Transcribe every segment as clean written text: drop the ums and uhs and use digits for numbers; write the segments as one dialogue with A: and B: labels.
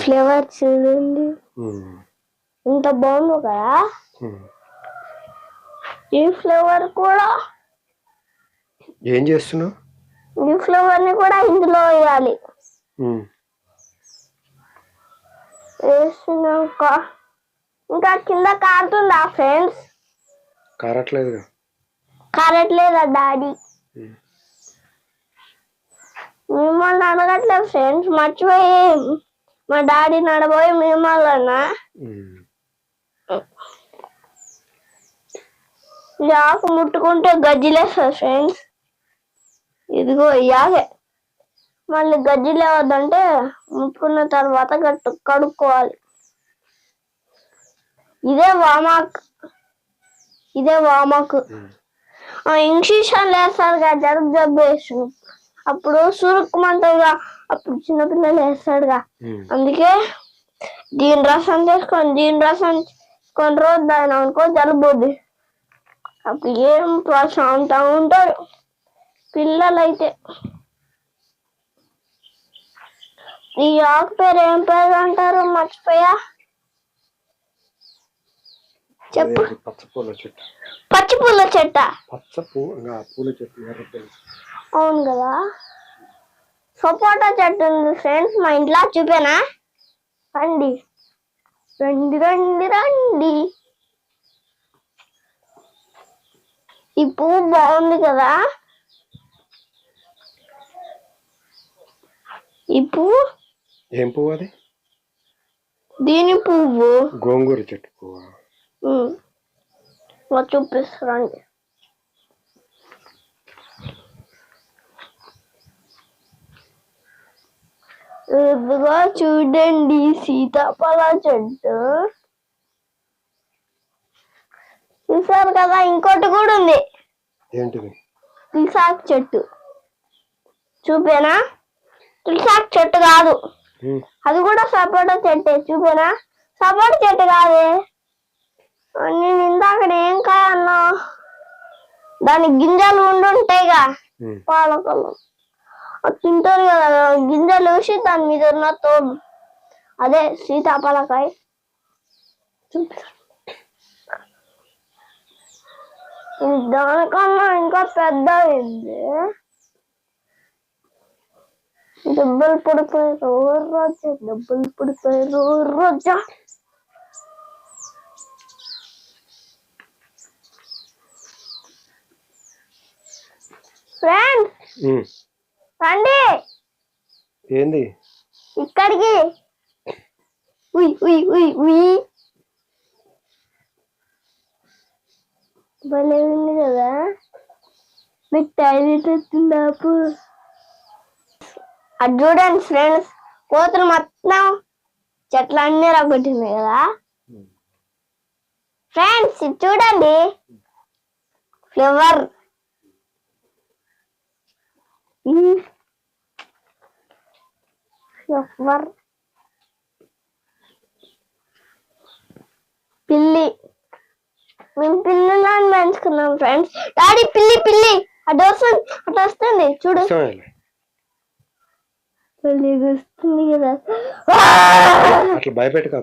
A: Flavour చూడండి ఇంత బాగుంది కదా. ఈ ఫ్లేవర్ కూడా
B: ఏం చేస్తున్నావు?
A: ఈ ఫ్లేవర్ ని కూడా ఇందులో వేయాలి. వేసినాక ఇంకా కింద కారుతుందా ఫ్రెండ్స్? కారట్లేదా డాడీ? మిమ్మల్ని అడగట్లేదు ఫ్రెండ్స్, మర్చిపోయి మా డాడీ నడబోయి మిమ్మల్ని ఈ ఆకు ముట్టుకుంటే గజ్జిలేస్తుంది ఫ్రెండ్స్. ఇదిగో ఇయాగే మళ్ళీ గజ్జి లేవద్దంటే ముట్టుకున్న తర్వాత కడుక్కోవాలి. ఇదే వామాకు. ఇంజక్షన్ వేస్తారు కదా జబ్బు వేసు, అప్పుడు సురుక్కుమంటగా, అప్పుడు చిన్నపిల్లలు వేస్తాడుగా. అందుకే దీని రసం తీసుకొని రోజు దాని అనుకో జలుబుద్ది. అప్పుడు ఏం ప్రశాంతంగా ఉంటారు పిల్లలైతే. ఈ ఆకు పేరు ఏం పేరు అంటారు మర్చిపోయా, చెప్పు. పచ్చి పూల చెట్ట. అవును కదా. సపోటా చెట్టు ఉంది ఫ్రెండ్స్ మా ఇంట్లో, చూపేనా? రండి రండి రండి రండి. ఈ పువ్వు బాగుంది కదా. ఈ పువ్వు
B: ఏం పువ్వు అది?
A: దీని పువ్వు
B: గోంగూర చెట్టు పువ్వు.
A: చూపిస్తారండి. ఇదిగో చూడండి సీతాఫల చెట్టు చూసారు కదా. ఇంకోటి కూడా ఉంది.
B: ఏంటిది?
A: తులసాకు చెట్టు. చూపేనా? తులసాకు చెట్టు కాదు, అది కూడా సపోటా చెట్టే. చూపేనా? సపోటా చెట్టు కాదే. నేను ఇందాక ఏం కాయన్నా, దాని గింజలు ఉండుంటాయిగా పాలకలు, అది తింటారు కదా. గింజలు వేసి దాని మీద ఉన్న తోడు, అదే సీతాఫలకాయ. దానికన్నా ఇంకా పెద్దది. దెబ్బలు పడిపోయారు రోజా, దెబ్బలు పడిపోయారు రోజా. ఫ్రెండ్స్ రండి.
B: ఏంది
A: ఇక్కడికి. భలే ఉంది కదా. మీకు టాయిలెట్ వచ్చిందాపు. అది చూడండి ఫ్రెండ్స్, కోతులు మొత్తం చెట్లు అన్ని రగొట్టింది కదా ఫ్రెండ్స్. ఇది చూడండి ఫ్లేవర్. పిల్లి. మేము పిల్లులను పెంచుకున్నాం ఫ్రెండ్స్. డాడీ పిల్లి అటు వస్తుంది చూడు. వస్తుంది కదా.
B: అట్లా భయపెట్టక.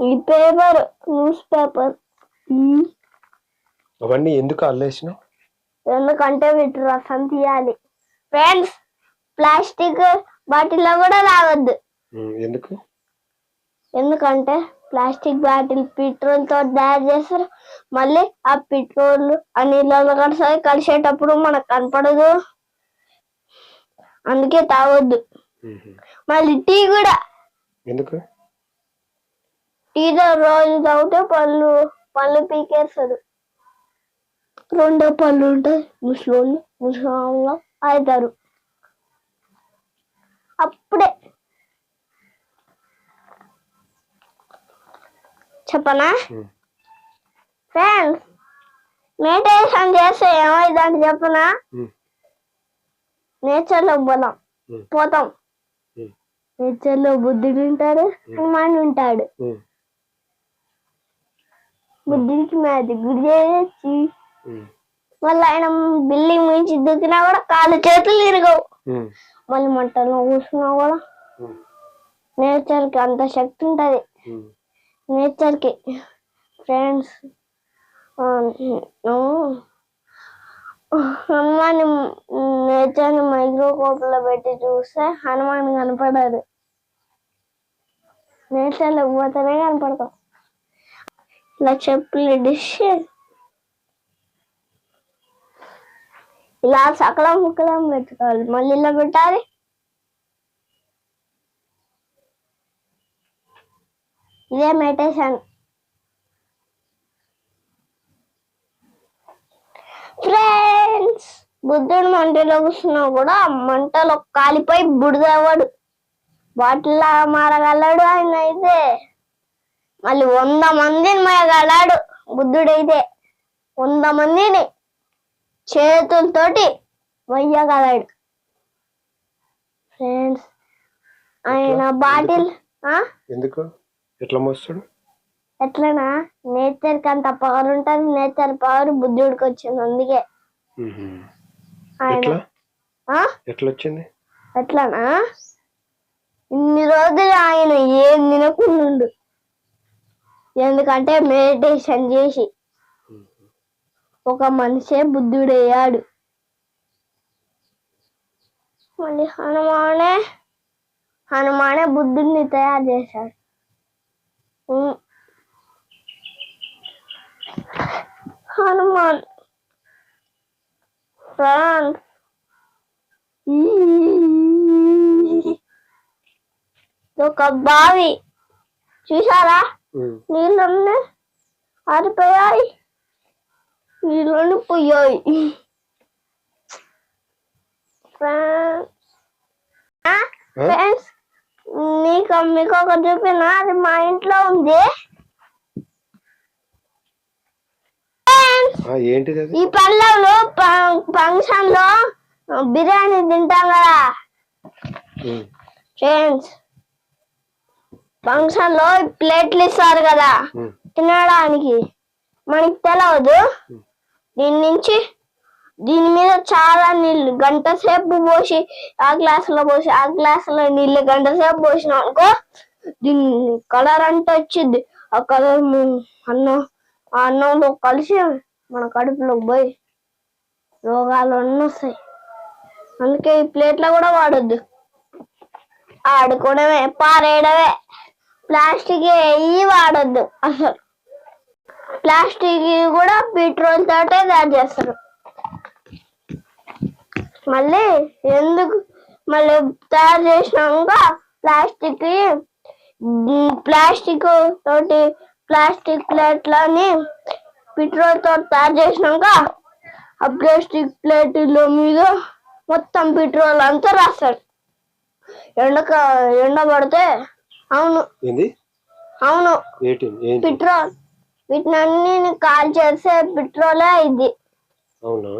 A: ఈ పేపర్ న్యూస్ పేపర్
B: అవన్నీ ఎందుకు అల్లేసినావు?
A: ఎందుకంటే వీటి రసం తీయాలి ఫ్రెండ్స్. ప్లాస్టిక్ బాటిల్లో కూడా తాగొద్దు. ఎందుకంటే ప్లాస్టిక్ బాటిల్ పెట్రోల్ తో తయారు చేస్తారు. మళ్ళీ ఆ పెట్రోల్ ఆ నీళ్ళలో కలిసి కలిసేటప్పుడు మనకు కనపడదు, అందుకే తాగొద్దు. మళ్ళీ టీ కూడా.
B: ఎందుకు?
A: టీలో రోజు తాగితే పళ్ళు పీకేస్తారు. రెండో పళ్ళు ఉంటాయి, ముసలోళ్ళు అవుతారు అప్పుడే. చెప్పనా ఫ్రెండ్స్? మెడిటేషన్ చేస్తే ఏమైందంటే చెప్పనా? నేచర్ లో పోతాం. నేచర్ లో బుద్ధుడు ఉంటాడు, హనుమాన్ ఉంటాడు. బుద్ధుడికి మ్యాజిక్ గుడి చేయొచ్చు.
B: ఉమ్,
A: మళ్ళీ ఆయన బిల్డింగ్ నుంచి దూకినా కూడా కాళ్ళు చేతులు తిరగవు.
B: ఉమ్,
A: మళ్ళీ మంటల్లో కూర్చున్నా కూడా
B: ఉమ్,
A: నేచర్ కి అంత శక్తి ఉంటది.
B: ఉమ్,
A: నేచర్ కి ఫ్రెండ్స్ హనుమాన్ నేచర్ ని మైక్రోస్కోప్ లో పెట్టి చూస్తే హనుమాన్ కనపడదు. నేచర్ లో పోతేనే కనపడతాం. ఇలా చెప్పులు డిష్ ఇలా సకలం ముక్కలం పెట్టుకోవాలి. మళ్ళీ ఇలా పెట్టాలి. ఇదే మెడిటేషన్. ఫ్రెండ్స్, బుద్ధుడు మంటలో కూర్చున్నా కూడా మంటలో కాలిపోయి బుడిదవాడు వాటిలా మారగలడు. ఆయన అయితే మళ్ళీ 100 మందిని మోయగలడు. బుద్ధుడైతే 100 మందిని చేతులతోటి మొయ్యగలడు. ఫ్రెండ్స్, ఆయన బాటిల్
B: ఎందుకు ఎట్లా మోస్తాడు?
A: ఎట్లనా, నేచర్ కి అంత పవర్ ఉంటది. నేచర్ పవర్ బుద్ధుడికి వచ్చింది. అందుకే
B: ఉహుం.
A: ఆయన
B: ఎట్లా వచ్చింది?
A: ఎట్లనా, ఇన్ని రోజులు ఆయన ఏం తినకుండు. ఎందుకంటే మెడిటేషన్ చేసి ఒక మనిషే బుద్ధుడయ్యాడు. మళ్ళీ హనుమానే బుద్ధుడిని తయారు చేశాడు. హనుమాన్ ఫ్రెండ్స్, ఒక బావి చూసారా? నీళ్ళన్నీ ఆరిపోయాయి. నీళ్ళని పోయాయి. ఫ్రెండ్స్, మీకు ఒకటి చూపినా, అది మా ఇంట్లో ఉంది.
B: ఏంటిది?
A: ఈ పళ్ళలో ఫంక్షన్ లో బిర్యానీ తింటాం కదా ఫ్రెండ్స్. ఫంక్షన్ లో ప్లేట్లు ఇస్తారు కదా తినడానికి. మనకి తెలియదు. దీని మీద చాలా నీళ్లు గంట సేపు పోసి ఆ గ్లాసులో పోసి ఆ గ్లాసులో నీళ్లు గంట సేపు పోసినాం అనుకో, దీని కలర్ అంతా వచ్చింది. ఆ కలర్ అన్నంలో కలిసి మన కడుపులోకి పోయి రోగాలు అన్నీ వస్తాయి. అందుకే ఈ ప్లేట్లో కూడా వాడొద్దు. ఆడుకోవడమే, పారేయడమే. ప్లాస్టిక్ ఏవి వాడొద్దు అసలు. ప్లాస్టిక్ కూడా పెట్రోల్ తోటే తయారు చేస్తారు. మళ్ళీ తయారు చేసినాక ప్లాస్టిక్ తోటి ప్లాస్టిక్ ప్లేట్లని పెట్రోల్ తోటి తయారు చేసినాక ఆ ప్లాస్టిక్ ప్లేట్ల మీద మొత్తం పెట్రోల్ అంతా రాస్తాడు. ఎండ పడితే అవును పెట్రోల్ వీటిని కాల్ చేస్తే పెట్రోలే అయింది. అవును,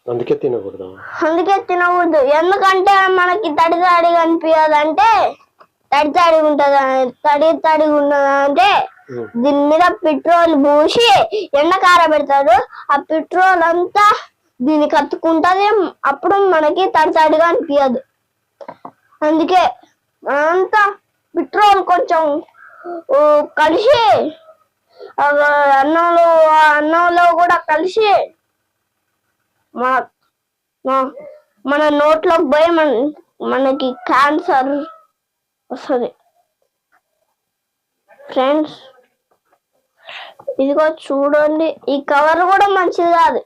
B: అందుకే తినకూడదు.
A: ఎందుకంటే మనకి తడిగా అనిపించాలంటే తడిగా ఉన్నదంటే దీని మీద పెట్రోల్ పోసి ఎండ కారబెడతాడు. ఆ పెట్రోల్ అంతా దీనికి అతుక్కుంటది. అప్పుడు మనకి తడిగా అనిపించదు. అందుకే అంతా పెట్రోల్ కొంచెం కలిసి అన్నంలో కూడా కలిసి మన నోట్లోకి పోయి మనకి క్యాన్సర్ వస్తుంది. ఫ్రెండ్స్, ఇదిగో చూడండి. ఈ కవర్ కూడా మంచిది కాదు.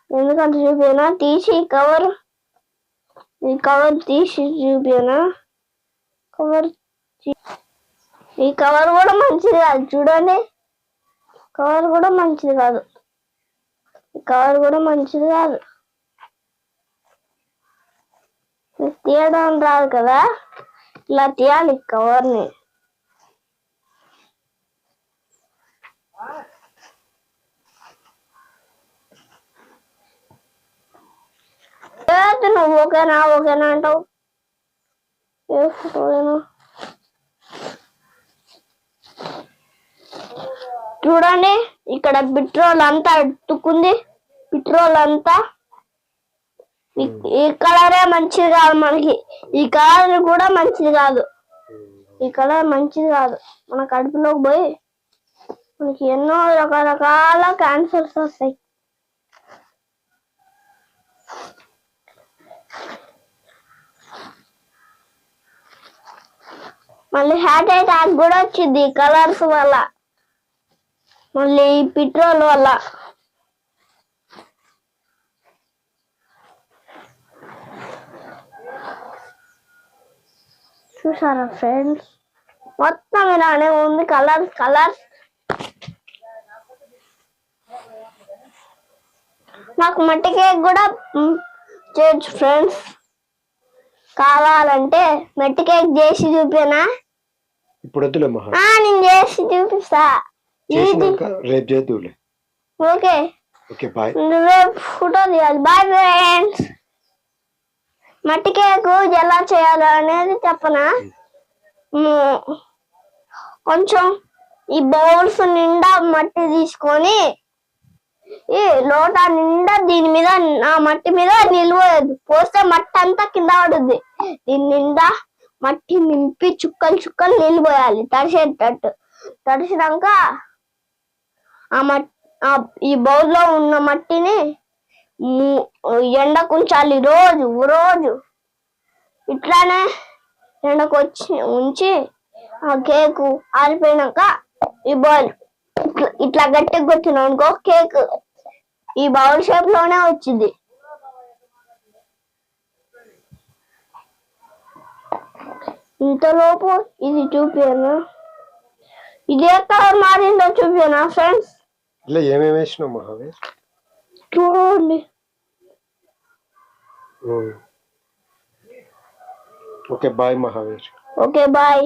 A: ఎందుకంటే చూపినా తీసి ఈ కవర్ తీసి చూపినా. ఈ కవర్ కూడా మంచిది కాదు. చూడండి, కవర్ కూడా మంచిది కాదు. తీయడం రాదు కదా, ఇలా తీయాలి కవర్ని. నువ్వు ఓకేనా అంటావు. ఏ ఫోటో చూడండి ఇక్కడ పెట్రోల్ అంతా అతుక్కుంది. పెట్రోల్ అంతా ఈ కలరే మంచిది కాదు మనకి. ఈ కలర్ కూడా మంచిది కాదు. ఈ కలర్ మంచిది కాదు. మన కడుపులోకి పోయి మనకి ఎన్నో రకరకాల క్యాన్సర్స్ వస్తాయి. మళ్ళీ హార్ట్ అటాక్ కూడా వచ్చింది ఈ కలర్స్ వల్ల, మళ్ళీ ఈ పెట్రోల్ వల్ల. చూసారా ఫ్రెండ్స్, మొత్తం ఇలానే ఉంది. Colours colours. నాకు మట్టి కేక్ కూడా చేయొచ్చు ఫ్రెండ్స్. కావాలంటే మట్టి కేక్ చేసి చూపినా?
B: ఇప్పుడు వద్దులే మహా,
A: నేను చేసి చూపిస్తా.
B: రేపు చేద్దులే.
A: Okay
B: okay bye.
A: రేపు ఫోటో తీయాలి. Bye friends. మట్టి కేక్ ఎలా చేయాలో అనేది చెప్పనా? కొంచెం ఈ బౌల్స్ నిండా మట్టి తీసుకొని ఈ లోటా నిండా దీని మీద ఆ మట్టి మీద నిలవదు. పోస్తే మట్టి అంతా కింద పడుద్ది. దీని నిండా మట్టి నింపి చుక్కలు చుక్కలు నిలిపోయాలి తడిసేటట్టు. తడిసినాక ఈ బౌల్లో ఉన్న మట్టిని ఎండకు ఉంచాలి. రోజు రోజు ఇట్లానే ఎండకు ఉంచి ఆ కేకు ఆరిపోయినాక ఈ బౌల్ ఇట్లా గట్టిగా కొట్టినా అనుకో, కేక్ ఈ బౌల్ షేప్ లోనే వచ్చింది. ఇంతలోపు ఇది చూపాను. ఇది ఏ కలర్ మారిందో చూపానా ఫ్రెండ్స్?
B: ఇలా ఏమేమి వేసినావు మహావీర్?
A: చూడండి.
B: Okay bye Mahaveer.
A: Okay bye.